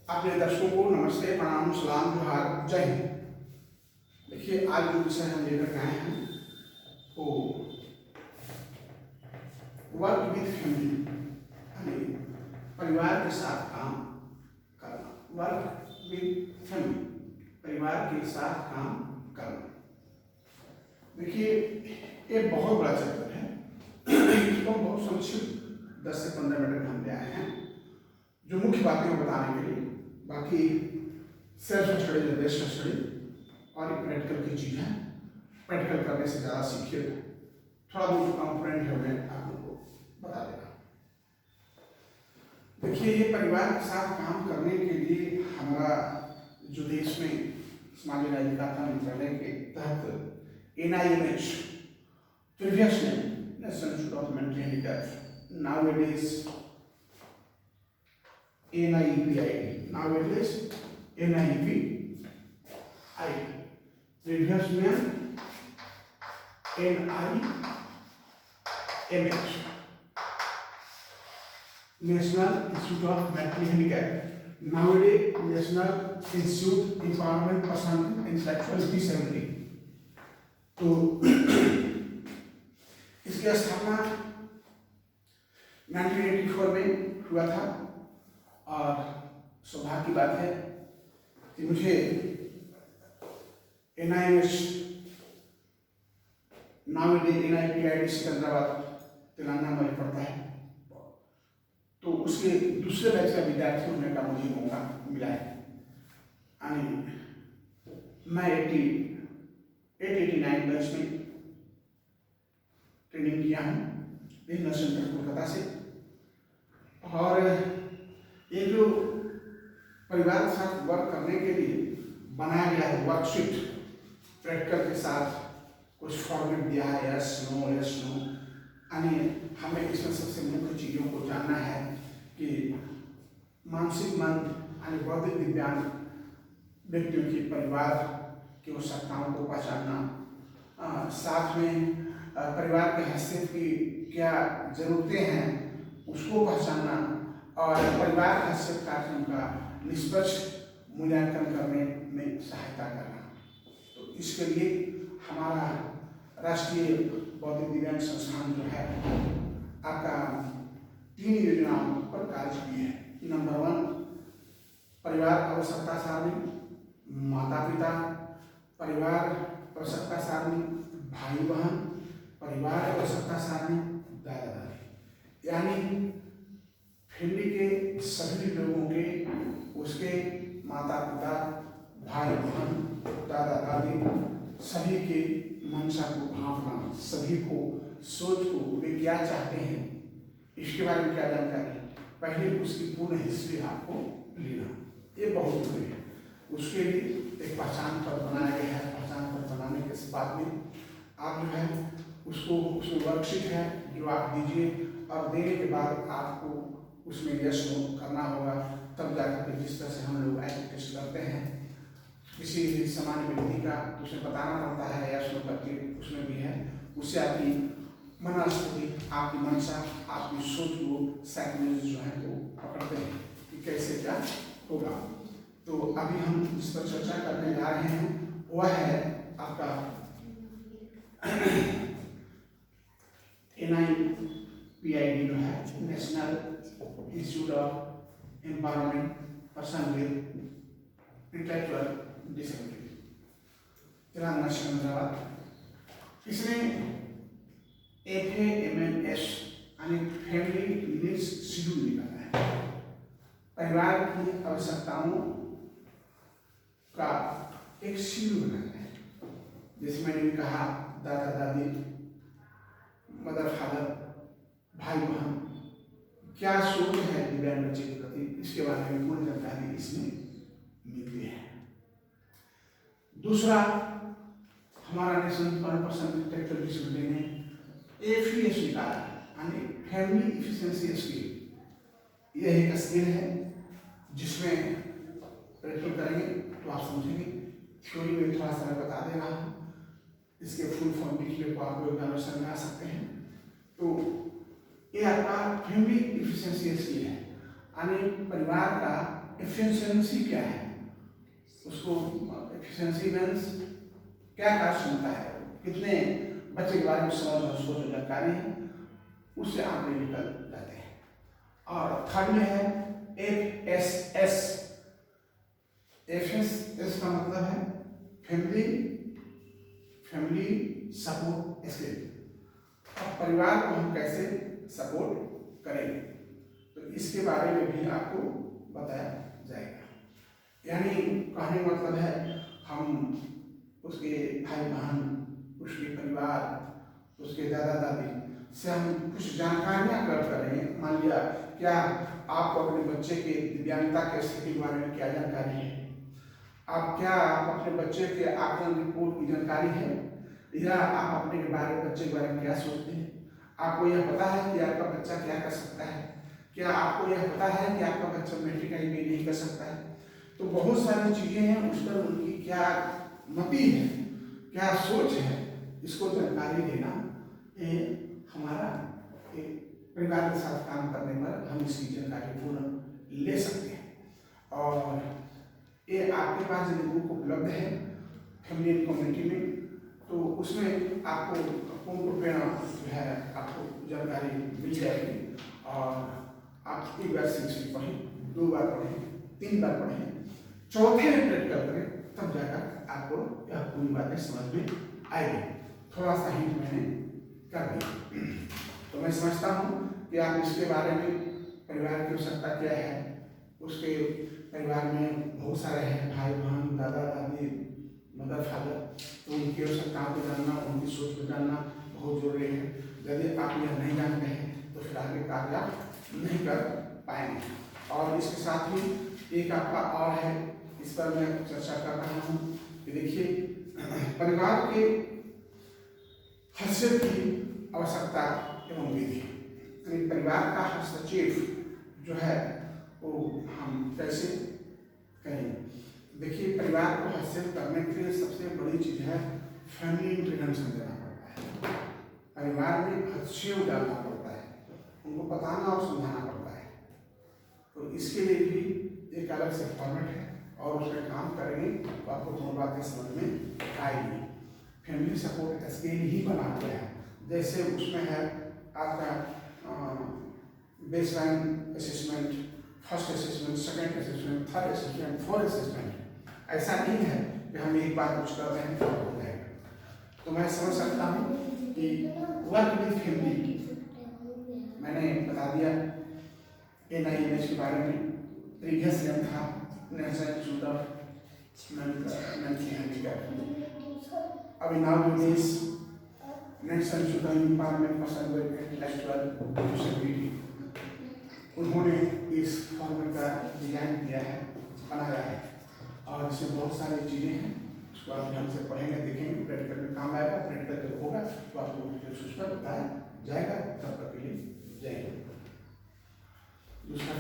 अपने दर्शकों को नमस्ते, प्रणाम, सलाम, जोहार, जय हिंद। देखिए, आज जो विषय हम लेकर आए हैं वो वर्क विद फैमिली, यानी परिवार के साथ काम करना। वर्क विद फैमिली, परिवार के साथ काम करना। देखिए, ये बहुत बड़ा चैप्टर है। इसको बहुत संक्षिप्त 10 से 15 मिनट में हम ले आए हैं, जो मुख्य बातें बताने के लिए। बाकी सेल्फ स्टडी या बेस्ट स्टडी और एक प्रैक्टिकल की चीज़ है। प्रैक्टिकल करने से ज़्यादा सीखिए, थोड़ा बहुत कॉम्पोनेंट है मैं आप लोगों को बता देगा। देखिए, ये परिवार के साथ काम करने के लिए हमारा जो देश में समाज न्याय अधिकारिता मंत्रालय के तहत NIMH, previous name national institute of mental handicapped, nowadays NIEPID, nowadays NIEPID, previous name NIMH, National Institute of Mental Handicap, nowadays National Institute Empowerment Person in Sexual Disability। तो इसकी स्थापना 1984 में हुआ था और सौभाग्य की बात है कि मुझे NIMH NIPID सिकंदराबाद तेलंगाना में पढ़ता है, तो उसके दूसरे बैच का विद्यार्थी होने का मुझे मौका मिला है। मैं 889 बैच में ट्रेनिंग किया हूँ रीजनल सेंटर कोलकाता से। और ये जो परिवार के साथ वर्क करने के लिए बनाया गया है वर्कशीट, प्रैक्टिकल के साथ कुछ फॉर्मेट दिया है, यस नो यस नो। यानी हमें इसमें सबसे मुख्य चीज़ों को जानना है कि मानसिक मंद यानी बौद्धिक दिव्यांग व्यक्तियों के परिवार की आवश्यकताओं को पहचानना, साथ में परिवार के हैसियत की क्या ज़रूरतें हैं उसको पहचानना, और परिवार हैसियत कार्यक्रम का निष्पक्ष मूल्यांकन करने में सहायता करना। तो इसके लिए हमारा राष्ट्रीय बौद्धिक दिव्यांग संस्थान जो है आपका 3 योजनाओं पर कार्य किए हैं। नंबर 1, परिवार आवश्यकता सारणी, माता पिता, परिवार आवश्यकता सारणी, भाई बहन, परिवार आवश्यकता सारणी, दादा दादी। यानी फैमिली के सभी लोगों के, उसके माता पिता, भाई बहन, दादा दादी, सभी के मंशा को भावना, सभी को सोच को, वे क्या चाहते हैं इसके बारे में क्या जानकारी, पहले उसकी पूर्ण हिस्ट्री आपको लेना, ये बहुत जरूरी है। उसके लिए एक पहचान पत्र बनाया गया है। पहचान पत्र बनाने के बाद में आप जो है उसको, उसमें वर्कशीट है जो आप दीजिए, और देने के बाद आपको उसमें यस नो करना होगा। तब जाकर के जिस तरह से हम लोग ऐसे टेस्ट करते हैं किसी सामान्य व्यक्ति का, तो उसमें बताना पड़ता है यस नो करके, उसमें भी है। उससे आपकी मनस्थिति, आपकी मनसा, आपकी सोच को साइकोलॉजी जो है वो पकड़ते हैं कि कैसे क्या होगा। तो अभी हम जिस पर चर्चा करने जा रहे हैं वह है आपका NIPID जो है, national institute of empowerment person with intellectual disability, Telangana Secunderabad. इसमें FAMNS यानी फैमिली नीड्स शेड्यूल निकाला है। परिवार की आवश्यकताओं का एक शेड्यूल बनाना है। जैसे मैंने कहा, दादा दादी, मदर फादर, भाई बहन, क्या सोच है दिव्यांग बच्चे के प्रति, इसके बारे में पूरी जानकारी इसमें मिलती है। दूसरा, हमारा नेशनल पर्सन इंटेलेक्चुअल डिसेबिलिटी ने AFES निकाला, यानी फैमिली एफिशिएंसी स्किल। यह एक स्किल है जिसमें प्रैक्टिकल करेंगे तो आप समझेंगे। थ्योरी में थोड़ा सा मैं बता दे रहा हूँ, इसके फुल फॉर्म लिखने को आप लोग समझ आ सकते हैं। तो ये आपका फैमिली एफिशिएंसी स्किल है, यानी परिवार का एफिशिएंसी क्या है, उसको एफिशिएंसी मीन्स क्या कार्य क्षमता है, कितने बच्चे के बारे में समझ और उसको जो जानकारी है उससे आंकड़े निकल जाते हैं। और थर्ड में है FSS। FSS का मतलब है फैमिली सपोर्ट स्किल। अब परिवार को हम कैसे सपोर्ट करेंगे तो इसके बारे में भी आपको बताया जाएगा। यानी कहने का मतलब है हम उसके भाई बहन, उसके परिवार, उसके दादा दादी से हम कुछ जानकारियाँ कलेक्ट करेंगे। मान लिया क्या आपको अपने बच्चे के दिव्यांगता के स्थिति के बारे में क्या जानकारी है, क्या आप अपने बच्चे के आकलन रिपोर्ट की जानकारी है, या आप अपने बच्चे के बारे में क्या सोचते हैं, आपको यह पता है कि आपका बच्चा क्या कर सकता है, क्या आपको यह पता है कि आपका बच्चा मैट्रिक IB नहीं कर सकता है। तो बहुत सारी चीज़ें हैं, उस पर उनकी क्या मति है, क्या सोच है, इसको जानकारी देना ये हमारा परिवार के साथ काम करने पर हम इसकी जानकारी पूर्ण ले सकते हैं। और ये आपके पास यदि बुक उपलब्ध है फैमिली एंड कम्युनिटी में, तो उसमें आपको पूर्ण रूपेण जो है आपको जानकारी मिल जाएगी। और आप 1 बार शीर्षक पढ़ें, 2 बार पढ़ें, 3 बार पढ़ें, चौथे में प्रैक्टिकल करें, तब जाकर आपको यह पूरी बातें समझ में आएगी। थोड़ा सा हिंट मैंने कर दिया। तो मैं समझता हूँ कि आप इसके बारे में परिवार की आवश्यकता क्या है, उसके परिवार में बहुत सारे हैं भाई बहन, दादा दादी, मदर फादर, तो उनकी आवश्यकताओं को जानना, उनकी सोच को जानना बहुत जरूरी है। यदि आप यह नहीं जानते हैं तो फिर आगे कार्य आप नहीं कर पाएंगे। और इसके साथ ही एक आपका और है, इस पर मैं चर्चा कर रहा हूँ कि देखिए परिवार के हस्तक्षेप की आवश्यकता एवं विधि। परिवार का हस्तक्षेप जो है वो हम कैसे करें। देखिए परिवार को हस्तक्षेप करने के लिए सबसे बड़ी चीज है फैमिली इंटरवेंशन देना पड़ता है, परिवार में हस्तक्षेप डालना पड़ता है, उनको बताना और समझाना पड़ता है। तो इसके लिए भी एक अलग से फॉर्मेट है और उसमें काम करेंगे तो आपको दोनों बातें समझ में आएगी। फैमिली सपोर्ट स्केल ही बना हुआ है, जैसे उसमें है आपका baseline assessment, first assessment, second assessment, third assessment, fourth assessment. ऐसा नहीं है कि हम एक बार कुछ कर रहे हैं तो हो जाएगा। तो मैं समझ सकता हूँ कि वर्क विद फैमिली मैंने बता दिया। NIMH के बारे में प्रीवियस नेम था national institute of mental handicap, अभी now it is national institute of empowerment person with intellectual disability. उन्होंने इस फॉर्मेट का डिजाइन किया है, बनाया है, और इसमें बहुत सारी चीज़ें हैं, उसको आप ढंग से पढ़ेंगे, देखेंगे, प्रैक्टिकल में काम आएगा। प्रैक्टिकल जब होगा तो आपको उस पर बताया जाएगा। तब तक के लिए जय हिंद। दूसरा